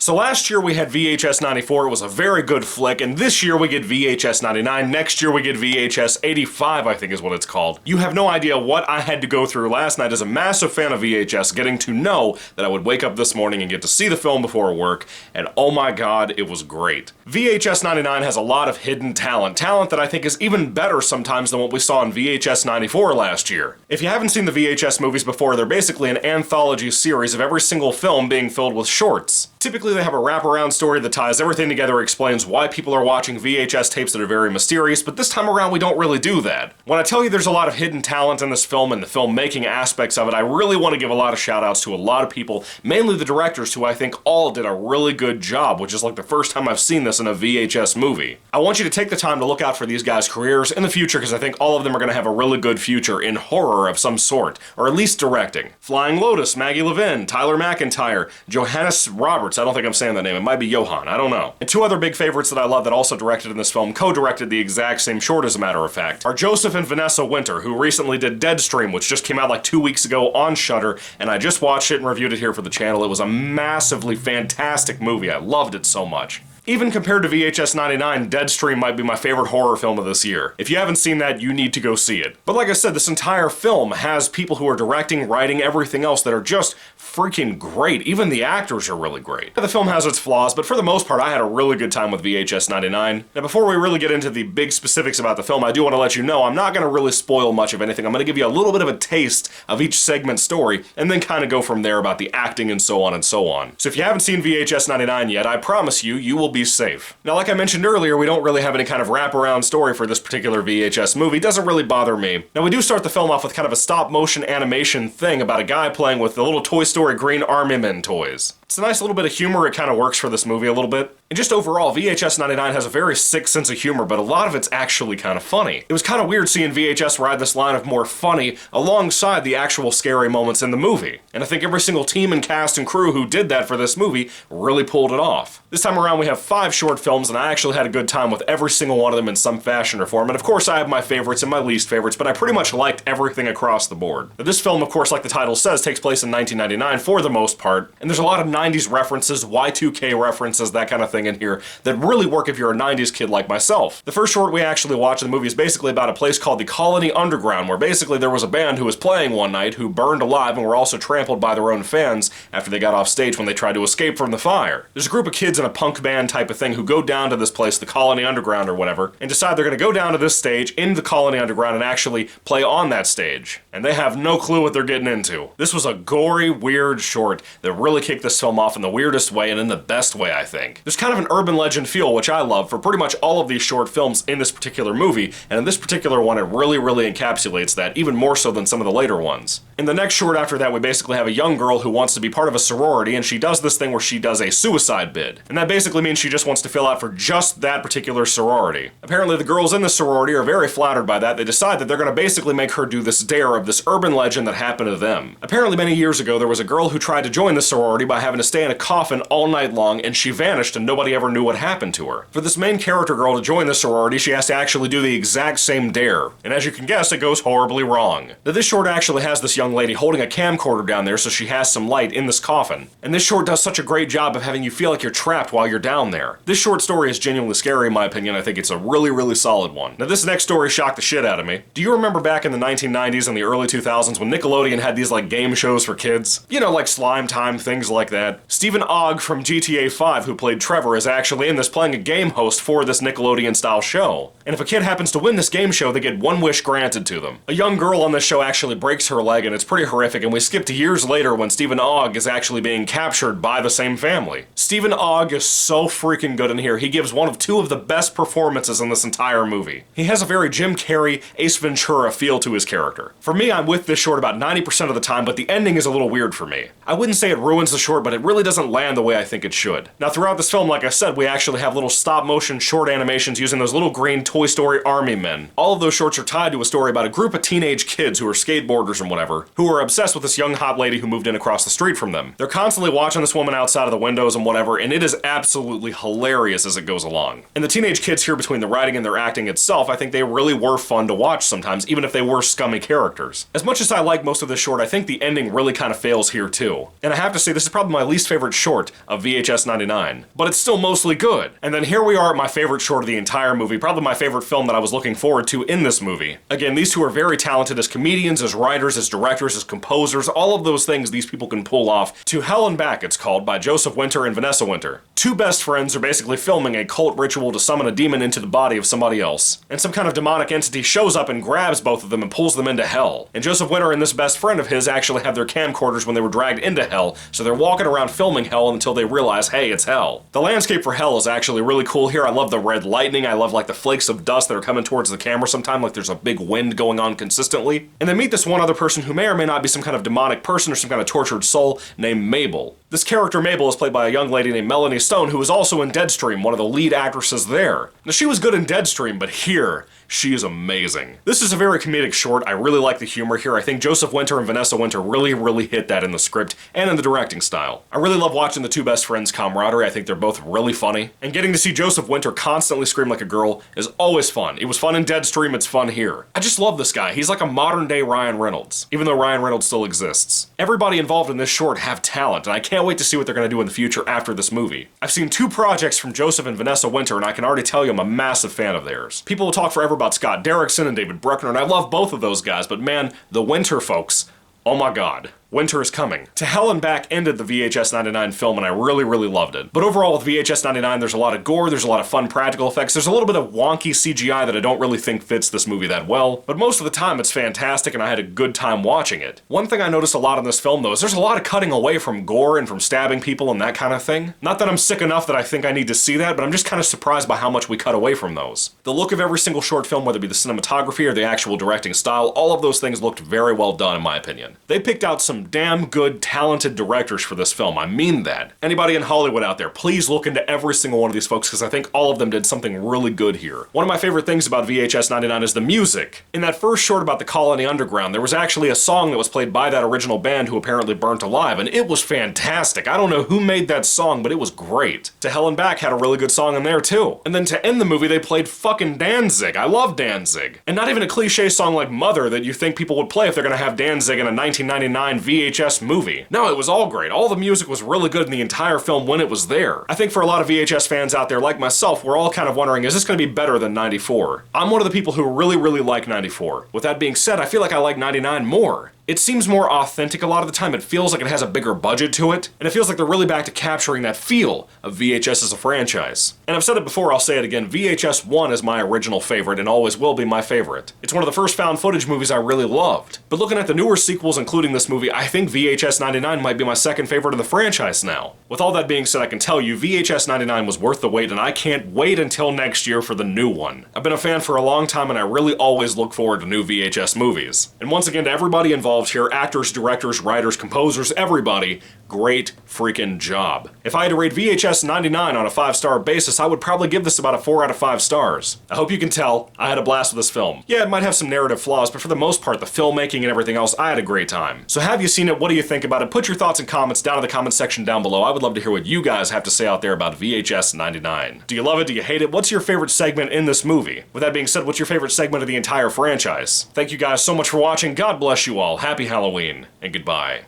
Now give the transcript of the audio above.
So last year we had VHS 94, it was a very good flick, and this year we get VHS 99, next year we get VHS 85, I think is what it's called. You have no idea what I had to go through last night as a massive fan of VHS, getting to know that I would wake up this morning and get to see the film before work, and oh my god, it was great. VHS 99 has a lot of hidden talent that I think is even better sometimes than what we saw in VHS 94 last year. If you haven't seen the VHS movies before, they're basically an anthology series of every single film being filled with shorts. Typically they have a wraparound story that ties everything together, explains why people are watching VHS tapes that are very mysterious, but this time around we don't really do that. When I tell you there's a lot of hidden talent in this film and the filmmaking aspects of it, I really want to give a lot of shout outs to a lot of people, mainly the directors, who I think all did a really good job, which is like the first time I've seen this in a VHS movie. I want you to take the time to look out for these guys' careers in the future because I think all of them are going to have a really good future in horror of some sort, or at least directing. Flying Lotus, Maggie Levin, Tyler McIntyre, Johannes Roberts, I don't think I'm saying that name, it might be Johan, I don't know. And two other big favorites that I love that also directed in this film, co-directed the exact same short as a matter of fact, are Joseph and Vanessa Winter, who recently did Deadstream, which just came out like 2 weeks ago on Shudder, and I just watched it and reviewed it here for the channel. It was a massively fantastic movie, I loved it so much. Even compared to VHS 99, Deadstream might be my favorite horror film of this year. If you haven't seen that, you need to go see it. But like I said, this entire film has people who are directing, writing, everything else that are just freaking great. Even the actors are really great. The film has its flaws, but for the most part, I had a really good time with VHS 99. Now, before we really get into the big specifics about the film, I do want to let you know I'm not going to really spoil much of anything. I'm going to give you a little bit of a taste of each segment story, and then kind of go from there about the acting and so on and so on. So if you haven't seen VHS 99 yet, I promise you, you will be safe. Now, like I mentioned earlier, we don't really have any kind of wraparound story for this particular VHS movie. It doesn't really bother me. Now, we do start the film off with kind of a stop-motion animation thing about a guy playing with the little Toy Story green Army Men toys. It's a nice little bit of humor, it kind of works for this movie a little bit. And just overall, VHS 99 has a very sick sense of humor, but a lot of it's actually kind of funny. It was kind of weird seeing VHS ride this line of more funny alongside the actual scary moments in the movie. And I think every single team and cast and crew who did that for this movie really pulled it off. This time around we have 5 short films, and I actually had a good time with every single one of them in some fashion or form. And of course I have my favorites and my least favorites, but I pretty much liked everything across the board. Now, this film, of course, like the title says, takes place in 1999 for the most part, and there's a lot of 90s references, Y2K references, that kind of thing in here that really work if you're a 90s kid like myself. The first short we actually watch in the movie is basically about a place called the Colony Underground, where basically there was a band who was playing one night who burned alive and were also trampled by their own fans after they got off stage when they tried to escape from the fire. There's a group of kids in a punk band type of thing who go down to this place, the Colony Underground or whatever, and decide they're going to go down to this stage in the Colony Underground and actually play on that stage. And they have no clue what they're getting into. This was a gory, weird short that really kicked this film off in the weirdest way and in the best way, I think. There's kind of an urban legend feel, which I love, for pretty much all of these short films in this particular movie, and in this particular one it really encapsulates that, even more so than some of the later ones. In the next short after that, we basically have a young girl who wants to be part of a sorority, and she does this thing where she does a suicide bid. And that basically means she just wants to fill out for just that particular sorority. Apparently the girls in the sorority are very flattered by that. They decide that they're going to basically make her do this dare of this urban legend that happened to them. Apparently many years ago there was a girl who tried to join the sorority by having to stay in a coffin all night long, and she vanished and nobody ever knew what happened to her. For this main character girl to join the sorority, she has to actually do the exact same dare. And as you can guess, it goes horribly wrong. Now this short actually has this young lady holding a camcorder down there so she has some light in this coffin. And this short does such a great job of having you feel like you're trapped while you're down there. This short story is genuinely scary in my opinion. I think it's a really solid one. Now this next story shocked the shit out of me. Do you remember back in the 1990s and the early 2000s when Nickelodeon had these like game shows for kids? You know, like Slime Time, things like that. Stephen Ogg from GTA 5, who played Trevor, is actually in this playing a game host for this Nickelodeon-style show. And if a kid happens to win this game show, they get one wish granted to them. A young girl on this show actually breaks her leg, and it's pretty horrific, and we skip to years later when Stephen Ogg is actually being captured by the same family. Stephen Ogg is so freaking good in here. He gives one of 2 of the best performances in this entire movie. He has a very Jim Carrey, Ace Ventura feel to his character. For me, I'm with this short about 90% of the time, but the ending is a little weird for me. I wouldn't say it ruins the short, but it really doesn't land the way I think it should. Now throughout this film, like I said, we actually have little stop-motion short animations using those little green Toy Story Army Men. All of those shorts are tied to a story about a group of teenage kids who are skateboarders and whatever, who are obsessed with this young hot lady who moved in across the street from them. They're constantly watching this woman outside of the windows and whatever, and it is absolutely hilarious as it goes along. And the teenage kids here, between the writing and their acting itself, I think they really were fun to watch sometimes, even if they were scummy characters. As much as I like most of this short, I think the ending really kind of fails here too. And I have to say, this is probably my least favorite short of VHS 99, but it's still mostly good. And then here we are at my favorite short of the entire movie, probably my favorite film that I was looking forward to in this movie. Again, these two are very talented as comedians, as writers, as directors, as composers, all of those things these people can pull off. To Hell and Back, it's called, by Joseph Winter and Vanessa Winter. Two best friends are basically filming a cult ritual to summon a demon into the body of somebody else. And some kind of demonic entity shows up and grabs both of them and pulls them into hell. And Joseph Winter and this best friend of his actually have their camcorders when they were dragged into hell, so they're walking around filming hell until they realize, hey, it's hell. The landscape for hell is actually really cool here. I love the red lightning. I love like the flakes of dust that are coming towards the camera sometimes, like there's a big wind going on consistently. And they meet this one other person who may or may not be some kind of demonic person or some kind of tortured soul named Mabel. This character, Mabel, is played by a young lady named Melanie Stone, who was also in Deadstream, one of the lead actresses there. Now, she was good in Deadstream, but here, she is amazing. This is a very comedic short. I really like the humor here. I think Joseph Winter and Vanessa Winter really hit that in the script and in the directing style. I really love watching the two best friends' camaraderie. I think they're both really funny. And getting to see Joseph Winter constantly scream like a girl is always fun. It was fun in Deadstream, it's fun here. I just love this guy. He's like a modern day Ryan Reynolds, even though Ryan Reynolds still exists. Everybody involved in this short have talent, and I can't wait to see what they're going to do in the future after this movie. I've seen two projects from Joseph and Vanessa Winter, and I can already tell you I'm a massive fan of theirs. People will talk forever about Scott Derrickson and David Bruckner, and I love both of those guys, but man, the Winter folks, oh my god. Winter is coming. To Hell and Back ended the VHS 99 film, and I really loved it. But overall, with VHS 99, there's a lot of gore, there's a lot of fun practical effects, there's a little bit of wonky CGI that I don't really think fits this movie that well, but most of the time it's fantastic and I had a good time watching it. One thing I noticed a lot in this film, though, is there's a lot of cutting away from gore and from stabbing people and that kind of thing. Not that I'm sick enough that I think I need to see that, but I'm just kind of surprised by how much we cut away from those. The look of every single short film, whether it be the cinematography or the actual directing style, all of those things looked very well done in my opinion. They picked out some damn good, talented directors for this film. I mean that. Anybody in Hollywood out there, please look into every single one of these folks because I think all of them did something really good here. One of my favorite things about VHS 99 is the music. In that first short about the Colony Underground, there was actually a song that was played by that original band who apparently burnt alive, and it was fantastic. I don't know who made that song, but it was great. To Hell and Back had a really good song in there too. And then to end the movie, they played fucking Danzig. I love Danzig. And not even a cliche song like Mother that you think people would play if they're gonna have Danzig in a 1999 VHS movie. No, it was all great. All the music was really good in the entire film when it was there. I think for a lot of VHS fans out there like myself, we're all kind of wondering, is this going to be better than 94? I'm one of the people who really like 94. With that being said, I feel like I like 99 more. It seems more authentic a lot of the time. It feels like it has a bigger budget to it, and it feels like they're really back to capturing that feel of VHS as a franchise. And I've said it before, I'll say it again, VHS 1 is my original favorite and always will be my favorite. It's one of the first found footage movies I really loved. But looking at the newer sequels, including this movie, I think VHS 99 might be my second favorite of the franchise now. With all that being said, I can tell you VHS 99 was worth the wait, and I can't wait until next year for the new one. I've been a fan for a long time, and I really always look forward to new VHS movies. And once again, to everybody involved here, actors, directors, writers, composers, everybody, great freaking job. If I had to rate VHS 99 on a 5-star basis, I would probably give this about a 4 out of 5 stars. I hope you can tell, I had a blast with this film. Yeah, it might have some narrative flaws, but for the most part, the filmmaking and everything else, I had a great time. So have you seen it? What do you think about it? Put your thoughts and comments down in the comment section down below. I would love to hear what you guys have to say out there about VHS 99. Do you love it? Do you hate it? What's your favorite segment in this movie? With that being said, what's your favorite segment of the entire franchise? Thank you guys so much for watching. God bless you all. Happy Halloween, and goodbye.